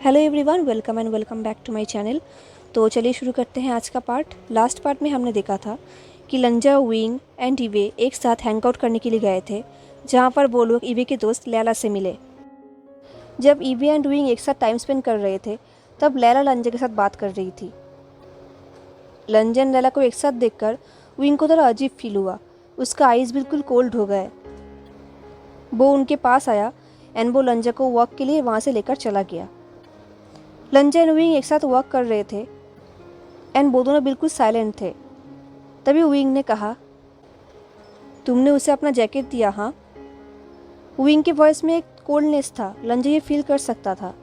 Hello everyone, welcome back to my channel. तो चलिए शुरू करते हैं आज का पार्ट। लास्ट पार्ट में हमने देखा था कि लंजा, विंग एंड ईवे एक साथ हैंग आउट करने के लिए गए थे, जहां पर वो लोग ईवे के दोस्त लैला से मिले। जब ईवे एंड विंग एक साथ टाइम स्पेंड कर रहे थे, तब लैला लंजा के साथ बात कर रही थी। लंजा एंड लैला को एक साथ देखकर विंग को थोड़ा अजीब फील हुआ। उसका आइज़ बिल्कुल कोल्ड हो गए। वो उनके पास आया एंड वो लंजा को वॉक के लिए वहाँ से लेकर चला गया। लंजा एंड विंग एक साथ वॉक कर रहे थे एंड वो दोनों बिल्कुल साइलेंट थे। तभी विंग ने कहा, तुमने उसे अपना जैकेट दिया? हाँ। विंग के वॉइस में एक कोल्डनेस था। लंजा ये फील कर सकता था।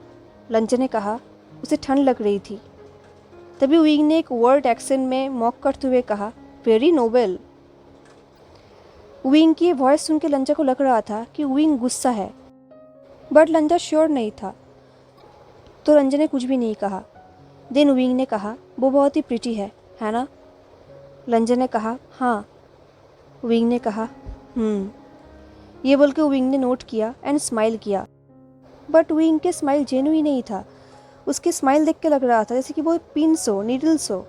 लंजा ने कहा, उसे ठंड लग रही थी। तभी विंग ने एक वर्ड एक्सेंट में मॉक करते हुए कहा, वेरी नोबल। विंग की वॉइस सुन के लंजा को लग रहा था कि विंग गुस्सा है, बट लंजा श्योर नहीं था, तो लंजा ने कुछ भी नहीं कहा। देन विंग ने कहा, वो बहुत ही प्रिटी है ना? लंजा ने कहा, हाँ। विंग ने कहा, ये बोल के विंग ने नोट किया एंड स्माइल किया, बट विंग के स्माइल जेन्युइन नहीं था। उसके स्माइल देख के लग रहा था जैसे कि वो पिंस हो, नीडल्स हो।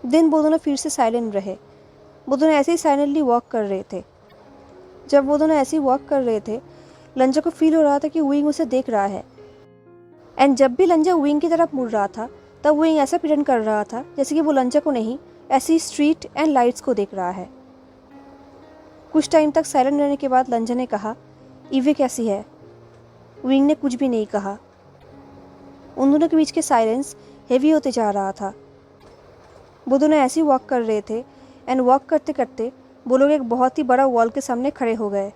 देन वो दोनों फिर से साइलेंट रहे। वो दोनों ऐसे ही साइलेंटली वॉक कर रहे थे। जब वो दोनों ऐसे ही वॉक कर रहे थे, लंजा को फील हो रहा था कि विंग उसे देख रहा है। एंड जब भी लंजा विंग की तरफ मुड़ रहा था, तब विंग ऐसा प्रिटेंड कर रहा था जैसे कि वो लंजा को नहीं, ऐसी स्ट्रीट एंड लाइट्स को देख रहा है। कुछ टाइम तक साइलेंट रहने के बाद लंजा ने कहा, ईवे कैसी है? विंग ने कुछ भी नहीं कहा। उन दोनों के बीच के साइलेंस हेवी होते जा रहा था। वो दोनों ऐसे ही वॉक कर रहे थे एंड वॉक करते करते वो लोग एक बहुत ही बड़ा वॉल के सामने खड़े हो गए।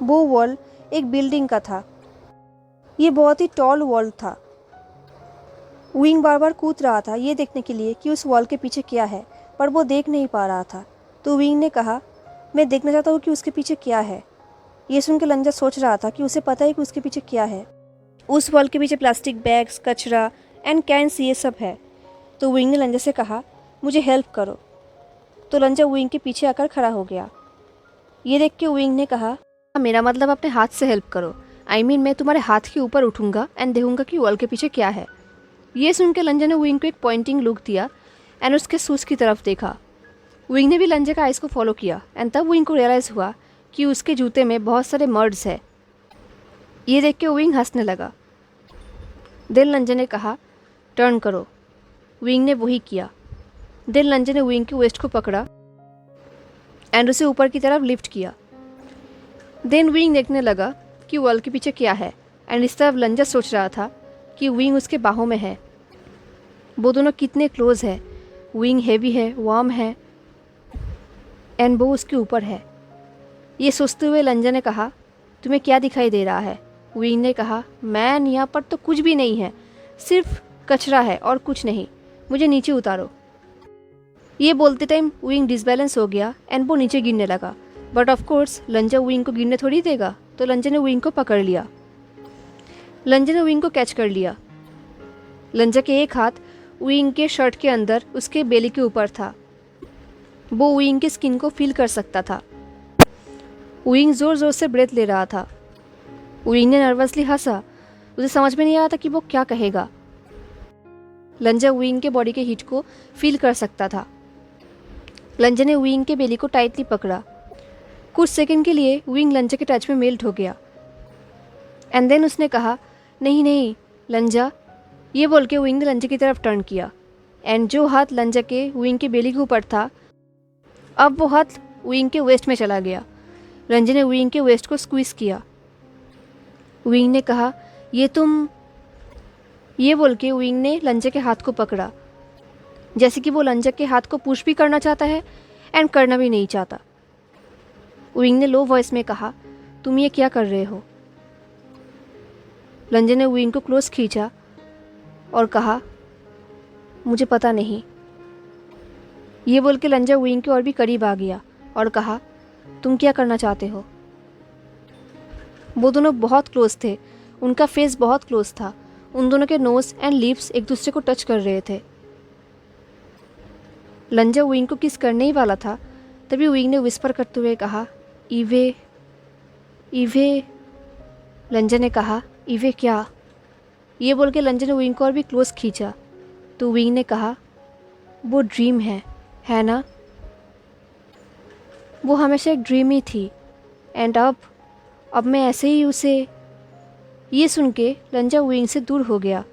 वो वॉल एक बिल्डिंग का था। ये बहुत ही टॉल वॉल था। विंग बार बार कूद रहा था ये देखने के लिए कि उस वॉल के पीछे क्या है, पर वो देख नहीं पा रहा था। तो विंग ने कहा, मैं देखना चाहता हूँ कि उसके पीछे क्या है। ये सुन के लंजा सोच रहा था कि उसे पता है कि उसके पीछे क्या है। उस वॉल के पीछे प्लास्टिक बैग्स, कचरा एंड कैंस, ये सब है। तो विंग ने लंजा से कहा, मुझे हेल्प करो। तो लंजा विंग के पीछे आकर खड़ा हो गया। ये देख के विंग ने कहा, मेरा मतलब अपने हाथ से हेल्प करो। मैं तुम्हारे हाथ के ऊपर उठूंगा एंड देखूंगा कि वॉल के पीछे क्या है। ये सुन के लंजा ने विंग को एक पॉइंटिंग लुक दिया एंड उसके शूज़ की तरफ देखा। विंग ने भी लंजा का आइस को फॉलो किया एंड तब विंग को रियलाइज़ हुआ कि उसके जूते में बहुत सारे मर्ड्स है। ये देख के विंग हंसने लगा। देन लंजा ने कहा, टर्न करो। विंग ने वही किया। देन लंजा ने विंग के वेस्ट को पकड़ा एंड उसे ऊपर की तरफ लिफ्ट किया। देन विंग देखने लगा कि वॉल के पीछे क्या है एंड इस तरफ लंजा सोच रहा था कि विंग उसके बाहों में है। वो दोनों कितने क्लोज है। विंग हैवी है, वार्म है एंड वो उसके ऊपर है। ये सोचते हुए लंजा ने कहा, तुम्हें क्या दिखाई दे रहा है? विंग ने कहा, मैन, यहाँ पर तो कुछ भी नहीं है, सिर्फ कचरा है और कुछ नहीं, मुझे नीचे उतारो। ये बोलते टाइम विंग डिसबैलेंस हो गया एंड वो नीचे गिरने लगा, बट ऑफ कोर्स लंजा विंग को गिरने थोड़ी देगा। तो लंजा ने विंग को पकड़ लिया। लंजा ने विंग को कैच कर लिया। लंजा के एक हाथ विंग के शर्ट के अंदर उसके बेली के ऊपर था। वो विंग के स्किन को फील कर सकता था। विंग जोर जोर से ब्रेथ ले रहा था। विंग ने नर्वसली हंसा। उसे समझ में नहीं आया था कि वो क्या कहेगा। लंजा विंग के बॉडी के हीट को फील कर सकता था। लंजा ने विंग के बेली को टाइटली पकड़ा। कुछ सेकंड के लिए विंग लंजा के टच में मेल्ट हो गया एंड देन उसने कहा, नहीं नहीं लंजा। ये बोल के विंग ने लंजा की तरफ टर्न किया एंड जो हाथ लंजा के विंग के बेली के ऊपर था, अब वो हाथ विंग के वेस्ट में चला गया। लंजा ने विंग के वेस्ट को स्क्वीज किया। विंग ने कहा, ये बोल के विंग ने लंजा के हाथ को पकड़ा, जैसे कि वो लंजा के हाथ को पुश भी करना चाहता है एंड करना भी नहीं चाहता। विंग ने लो वॉइस में कहा, तुम ये क्या कर रहे हो? लंजा ने विंग को क्लोज खींचा और कहा, मुझे पता नहीं। ये बोल के लंजा विंग के और भी करीब आ गया और कहा, तुम क्या करना चाहते हो? वो दोनों बहुत क्लोज थे। उनका फेस बहुत क्लोज था। उन दोनों के नोज एंड लिप्स एक दूसरे को टच कर रहे थे। लंजा विंग को किस करने ही वाला था, तभी विंग ने विस्पर करते हुए कहा, ईवे ईवे। लंजा ने कहा, इवे क्या? ये बोल के लंजन ने विंग को और भी क्लोज खींचा तो विंग ने कहा, वो ड्रीम है ना? वो हमेशा एक ड्रीम ही थी एंड अब मैं ऐसे ही उसे। ये सुन के लंजा विंग से दूर हो गया।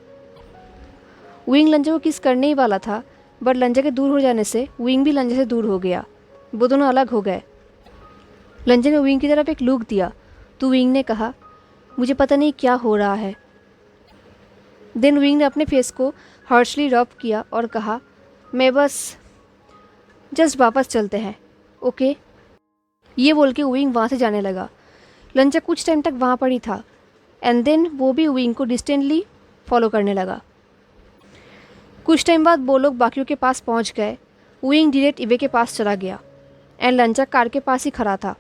विंग लंजा को किस करने ही वाला था, बट लंजा के दूर हो जाने से विंग भी लंजा से दूर हो गया। वो दोनों अलग हो गए। लंजा ने विंग की तरफ एक लुक दिया तो विंग ने कहा, मुझे पता नहीं क्या हो रहा है। देन विंग ने अपने फेस को हार्शली रब किया और कहा, मैं बस जस्ट वापस चलते हैं, ओके? ये बोल के विंग वहाँ से जाने लगा। लंजा कुछ टाइम तक वहाँ पर ही था एंड देन वो भी विंग को डिस्टेंटली फॉलो करने लगा। कुछ टाइम बाद वो लोग बाकियों के पास पहुँच गए। विंग डायरेक्ट इवे के पास चला गया एंड लंजा कार के पास ही खड़ा था।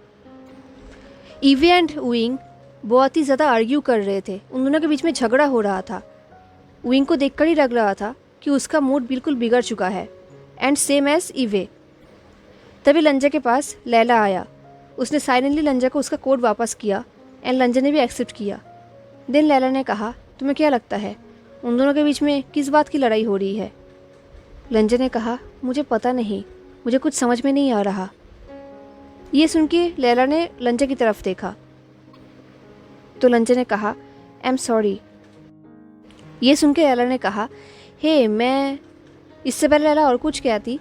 इवे एंड विंग बहुत ही ज़्यादा आर्ग्यू कर रहे थे। उन दोनों के बीच में झगड़ा हो रहा था। विंग को देखकर ही लग रहा था कि उसका मूड बिल्कुल बिगड़ चुका है एंड सेम एज इवे। तभी लंजा के पास लैला आया। उसने साइलेंटली लंजा को उसका कोड वापस किया एंड लंजा ने भी एक्सेप्ट किया। देन लैला ने कहा, तुम्हें क्या लगता है उन दोनों के बीच में किस बात की लड़ाई हो रही है? लंजा ने कहा, मुझे पता नहीं, मुझे कुछ समझ में नहीं आ रहा। ये सुन के लैला ने लंजा की तरफ देखा तो लंजा ने कहा, आई एम सॉरी। ये सुन के लैला ने कहा, हे मैं इससे पहले लैला और कुछ कहती।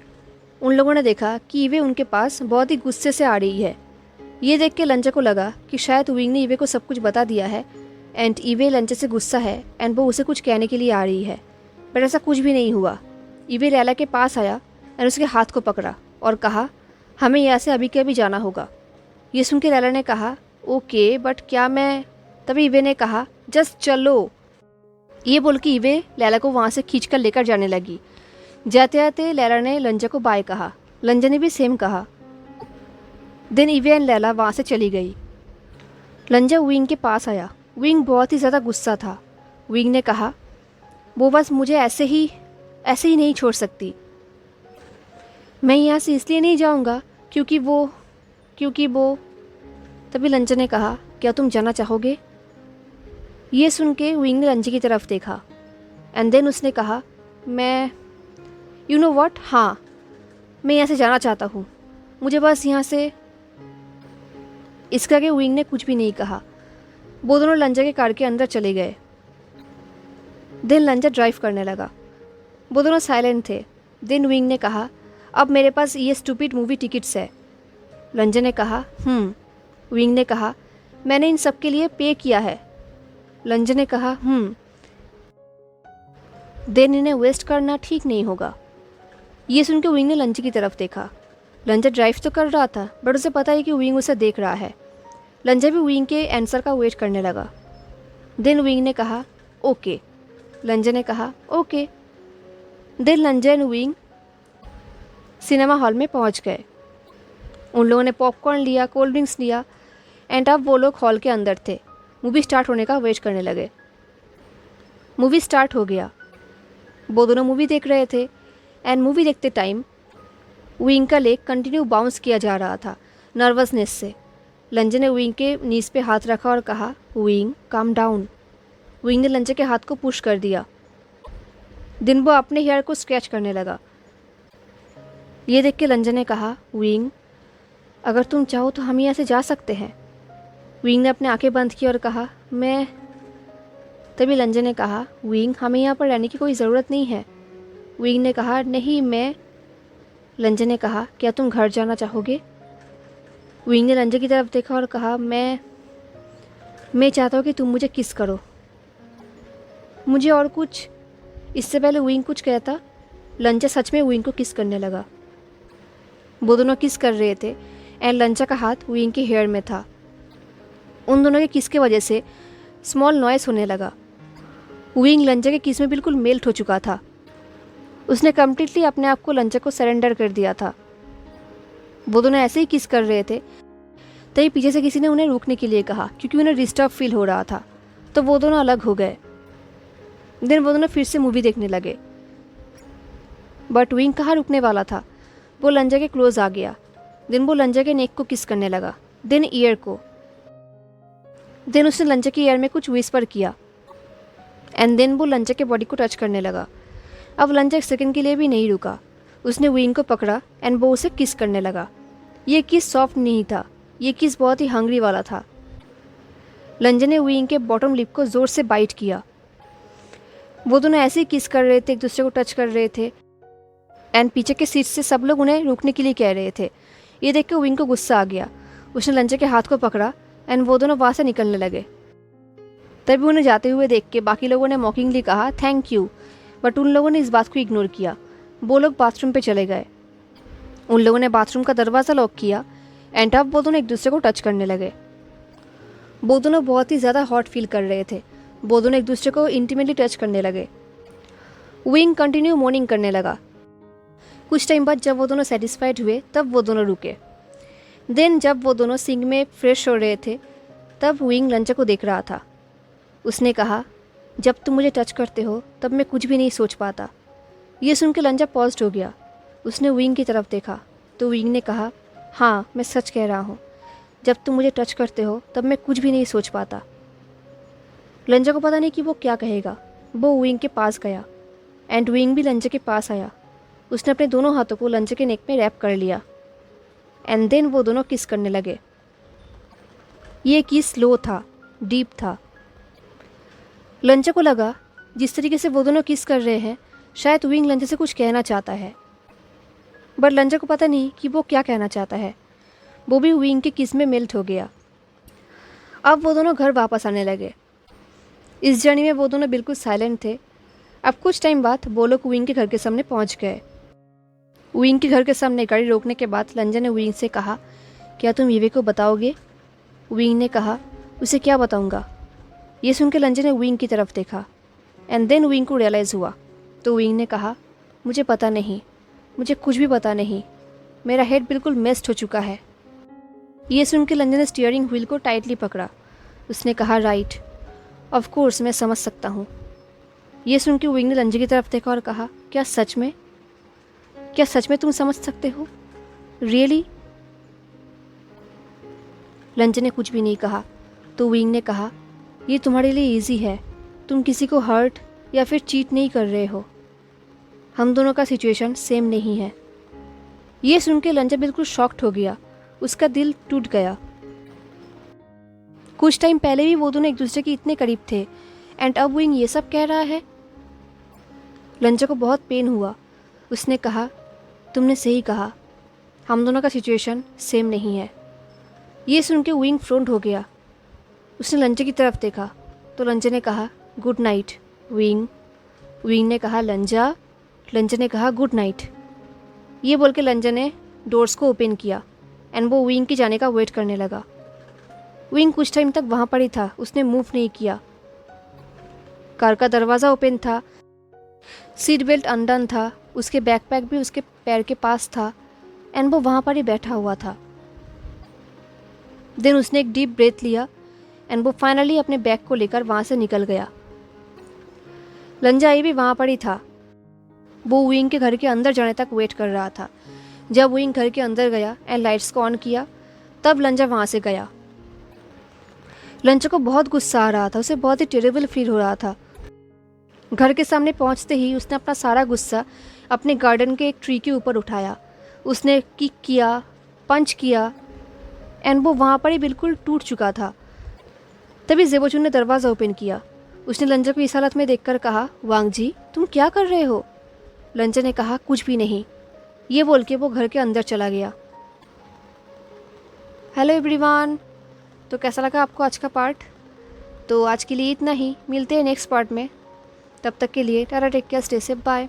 उन लोगों ने देखा कि इवे उनके पास बहुत ही गुस्से से आ रही है। ये देख के लंजा को लगा कि शायद विंग ने इवे को सब कुछ बता दिया है एंड इवे लंजा से गुस्सा है एंड वो उसे कुछ कहने के लिए आ रही है, पर ऐसा कुछ भी नहीं हुआ। इवे लैला के पास आया एंड उसके हाथ को पकड़ा और कहा, हमें यहाँ से अभी के अभी जाना होगा। ये सुन के लैला ने कहा, ओके बट क्या मैं? तभी इवे ने कहा, जस्ट चलो। ये बोल के इवे लैला को वहाँ से खींच कर लेकर जाने लगी। जाते जाते लैला ने लंजा को बाय कहा। लंजा ने भी सेम कहा। देन इवे एंड लैला वहाँ से चली गई। लंजा विंग के पास आया। विंग बहुत ही ज़्यादा गुस्सा था। विंग ने कहा, वो बस मुझे ऐसे ही नहीं छोड़ सकती। मैं यहाँ से इसलिए नहीं जाऊँगा क्योंकि वो। तभी लंजा ने कहा, क्या तुम जाना चाहोगे? ये सुन के विंग ने लंजा की तरफ देखा एंड देन उसने कहा, मैं यू नो व्हाट, हाँ मैं यहाँ से जाना चाहता हूँ, मुझे बस यहाँ से। इसके आगे विंग ने कुछ भी नहीं कहा। वो दोनों लंजा के कार के अंदर चले गए। देन लंजा ड्राइव करने लगा। वो दोनों साइलेंट थे। देन विंग ने कहा, अब मेरे पास ये स्टूपिड मूवी टिकट्स है। लंजा ने कहा, विंग ने कहा, मैंने इन सब के लिए पे किया है। लंजा ने कहा, देन इन्हें वेस्ट करना ठीक नहीं होगा। ये सुन के विंग ने लंजा की तरफ देखा। लंजा ड्राइव तो कर रहा था बट उसे पता है कि विंग उसे देख रहा है। लंजा भी विंग के आंसर का वेट करने लगा। देन विंग ने कहा, ओके। लंजा ने कहा, ओके। देन लंजा एंड विंग सिनेमा हॉल में पहुंच गए। उन लोगों ने पॉपकॉर्न लिया, कोल्ड ड्रिंक्स लिया एंड अब वो लोग हॉल के अंदर थे। मूवी स्टार्ट होने का वेट करने लगे। मूवी स्टार्ट हो गया। वो दोनों मूवी देख रहे थे एंड मूवी देखते टाइम विंग का लेग कंटिन्यू बाउंस किया जा रहा था नर्वसनेस से। लंजा ने विंग के नीज पे हाथ रखा और कहा, विंग काम डाउन। विंग ने लंजा के हाथ को पुश कर दिया। दिन वो अपने हेयर को स्क्रैच करने लगा। ये देख के लंजा ने कहा, विंग अगर तुम चाहो तो हम यहाँ से जा सकते हैं। विंग ने अपने आंखें बंद की और कहा, मैं। तभी लंजा ने कहा, विंग हमें यहाँ पर रहने की कोई ज़रूरत नहीं है। विंग ने कहा, नहीं मैं। लंजा ने कहा, क्या तुम घर जाना चाहोगे? विंग ने लंजा की तरफ देखा और कहा, मैं चाहता हूँ कि तुम मुझे किस करो। मुझे और कुछ। इससे पहले विंग कुछ कहता, लंजा सच में विंग को किस करने लगा। वो दोनों किस कर रहे थे एंड लंजा का हाथ विंग के हेयर में था। उन दोनों के किस की वजह से स्मॉल नॉइस होने लगा। विंग लंजा के किस में बिल्कुल मेल्ट हो चुका था। उसने कम्प्लीटली अपने आप को लंजा को सरेंडर कर दिया था। वो दोनों ऐसे ही किस कर रहे थे तभी पीछे से किसी ने उन्हें रोकने के लिए कहा क्योंकि उन्हें डिस्टर्ब फील हो रहा था। तो वो दोनों अलग हो गए। देन वो दोनों फिर से मूवी देखने लगे। बट विंग कहाँ रुकने वाला था। वो लंजा के क्लोज आ गया। देन वो लंजा के नेक को किस करने लगा, देन ईयर को। देन उसने लंजा के ईयर में कुछ विस्पर किया। एंड देन वो लंचा के बॉडी को टच करने लगा। अब लंचा एक सेकंड के लिए भी नहीं रुका, उसने विंग को पकड़ा एंड वो उसे किस करने लगा। ये किस सॉफ्ट नहीं था, ये किस बहुत ही हंग्री वाला था। लंचा ने विंग के बॉटम लिप को ज़ोर से बाइट किया। वो दोनों ऐसे ही किस कर रहे थे, एक दूसरे को टच कर रहे थे एंड पीछे के सीट से सब लोग उन्हें रुकने के लिए कह रहे थे। ये देख के विंग को गुस्सा आ गया, उसने लंचा के हाथ को पकड़ा एंड वो दोनों वहाँ से निकलने लगे। तभी उन्हें जाते हुए देख के बाकी लोगों ने मॉकिंगली कहा थैंक यू, बट उन लोगों ने इस बात को इग्नोर किया। वो लोग बाथरूम पे चले गए। उन लोगों ने बाथरूम का दरवाज़ा लॉक किया एंड अब वो दोनों एक दूसरे को टच करने लगे। वो दोनों बहुत ही ज़्यादा हॉट फील कर रहे थे। वो दोनों एक दूसरे को इंटीमेटली टच करने लगे। विंग कंटिन्यू मोर्निंग करने लगा। कुछ टाइम बाद जब वो दोनों सेटिस्फाइड हुए तब वो दोनों रुके। देन जब वो दोनों सिंक में फ्रेश हो रहे थे तब विंग लंचा को देख रहा था। उसने कहा जब तुम मुझे टच करते हो तब मैं कुछ भी नहीं सोच पाता। ये सुन के लंचा पॉज्ड हो गया। उसने विंग की तरफ देखा तो विंग ने कहा हाँ मैं सच कह रहा हूँ, जब तुम मुझे टच करते हो तब मैं कुछ भी नहीं सोच पाता। लंचा को पता नहीं कि वो क्या कहेगा। वो विंग के पास गया एंड विंग भी लंचा के पास आया। उसने अपने दोनों हाथों को लंचा के नेक में रैप कर लिया एंड देन वो दोनों किस करने लगे। ये किस स्लो था, डीप था। लंचा को लगा जिस तरीके से वो दोनों किस कर रहे हैं शायद विंग लंचा से कुछ कहना चाहता है, बट लंचा को पता नहीं कि वो क्या कहना चाहता है। वो भी विंग के किस में मेल्ट हो गया। अब वो दोनों घर वापस आने लगे। इस जर्नी में वो दोनों बिल्कुल साइलेंट थे। अब कुछ टाइम बाद वो लोग विंग के घर के सामने पहुंच गए। विंग के घर के सामने गाड़ी रोकने के बाद लंचा ने विंग से कहा क्या तुम विवेक को बताओगे? विंग ने कहा उसे क्या बताऊंगा? ये सुन के लंचा ने विंग की तरफ देखा एंड देन विंग को रियलाइज़ हुआ। तो विंग ने कहा मुझे पता नहीं, मुझे कुछ भी पता नहीं, मेरा हेड बिल्कुल मेस्ड हो चुका है। ये सुन के लंचा ने स्टीयरिंग व्हील को टाइटली पकड़ा। उसने कहा राइट, ऑफ कोर्स मैं समझ सकता हूँ। ये सुन के विंग ने लंचा की तरफ देखा और कहा क्या सच में तुम समझ सकते हो? रियली? लंचा ने कुछ भी नहीं कहा। तो विंग ने कहा ये तुम्हारे लिए इजी है, तुम किसी को हर्ट या फिर चीट नहीं कर रहे हो। हम दोनों का सिचुएशन सेम नहीं है। ये सुन के लंचा बिल्कुल शॉक्ड हो गया। उसका दिल टूट गया। कुछ टाइम पहले भी वो दोनों एक दूसरे के इतने करीब थे एंड अब विंग ये सब कह रहा है। लंचा को बहुत पेन हुआ। उसने कहा तुमने सही कहा, हम दोनों का सिचुएशन सेम नहीं है। ये सुन के विंग फ्रोंट हो गया। उसने लंचा की तरफ देखा तो लंचा ने कहा गुड नाइट विंग। विंग ने कहा लंचा ने कहा गुड नाइट। ये बोल के लंचा ने डोर्स को ओपन किया एंड वो विंग के जाने का वेट करने लगा। विंग कुछ टाइम तक वहाँ पर ही था, उसने मूव नहीं किया। कार का दरवाज़ा ओपन था, सीट बेल्ट अनडन था, उसके बैकपैक भी उसके पैर के पास था एंड वो वहाँ पर ही बैठा हुआ था। देन उसने एक डीप ब्रेथ लिया एंड वो फाइनली अपने बैग को लेकर वहाँ से निकल गया। लंचा भी वहाँ पर ही था। वो विंग के घर के अंदर जाने तक वेट कर रहा था। जब विंग घर के अंदर गया एंड लाइट्स को ऑन किया तब लंचा वहाँ से गया। लंचा को बहुत गुस्सा आ रहा था, उसे बहुत ही टेरेबल फील हो रहा था। घर के सामने पहुँचते ही उसने अपना सारा गुस्सा अपने गार्डन के एक ट्री के ऊपर उठाया। उसने किक किया, पंच किया एंड वो वहाँ पर ही बिल्कुल टूट चुका था। तभी ज़ेबोचुन ने दरवाज़ा ओपन किया। उसने लंचा को इस हालत में देखकर कहा वांग जी तुम क्या कर रहे हो? लंचा ने कहा कुछ भी नहीं। ये बोल के वो घर के अंदर चला गया। हेलो एवरीवन, तो कैसा लगा आपको आज का पार्ट? तो आज के लिए इतना ही, मिलते हैं नेक्स्ट पार्ट में। तब तक के लिए tata, take care, stay safe, bye.